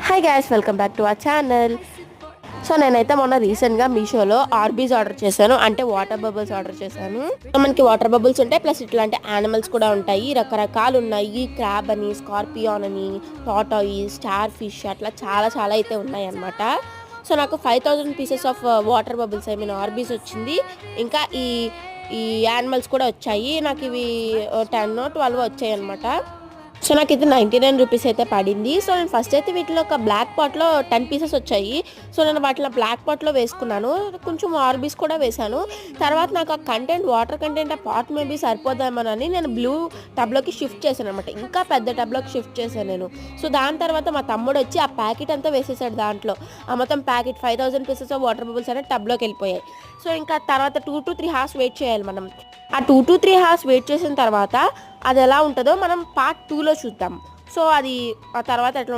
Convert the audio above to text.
Hi guys, welcome back to our channel. So నేనైతే మొన్న రీసెంట్గా మీషోలో ఆర్బీస్ ఆర్డర్ చేశాను, అంటే వాటర్ బబుల్స్ ఆర్డర్ చేశాను. సో మనకి వాటర్ బబుల్స్ ఉంటాయి, ప్లస్ ఇట్లాంటి యానిమల్స్ కూడా ఉంటాయి. రకరకాలు ఉన్నాయి. క్రాబ్ అని, స్కార్పియాన్ అని, టాటాయిస్, స్టార్ ఫిష్, అట్లా చాలా చాలా అయితే ఉన్నాయి అన్నమాట. సో నాకు 5000 పీసెస్ ఆఫ్ వాటర్ బబుల్స్ ఆర్బీస్ వచ్చింది. ఇంకా ఈ ఈ యానిమల్స్ కూడా వచ్చాయి. నాకు ఇవి 10-12 వచ్చాయి అనమాట. సో నాకైతే 99 రూపీస్ అయితే పడింది. సో నేను ఫస్ట్ అయితే వీటిలో ఒక బ్లాక్ పాట్లో 10 పీసెస్ వచ్చాయి. సో నేను వాటిలో బ్లాక్ పాట్లో వేసుకున్నాను, కొంచెం ఆర్బీస్ కూడా వేశాను. తర్వాత నాకు ఆ కంటెంట్, వాటర్ కంటెంట్ ఆ పాట్ మేబీ సరిపోదామని నేను బ్లూ టబ్లోకి షిఫ్ట్ చేశాను అనమాట. ఇంకా పెద్ద టబ్లోకి షిఫ్ట్ చేశాను నేను. సో దాని తర్వాత మా తమ్ముడు వచ్చి ఆ ప్యాకెట్ అంతా వేసేసాడు దాంట్లో. ఆ మొత్తం packet 5000 pieces of water bubbles అనేది టబ్లోకి వెళ్ళిపోయాయి. సో ఇంకా తర్వాత 2 to 3 hours వెయిట్ చేయాలి మనం. ఆ 2 to 3 hours వెయిట్ చేసిన తర్వాత అది ఎలా ఉంటుందో మనం పార్ట్ 2లో చూద్దాం. సో అది ఆ తర్వాత ఎట్లా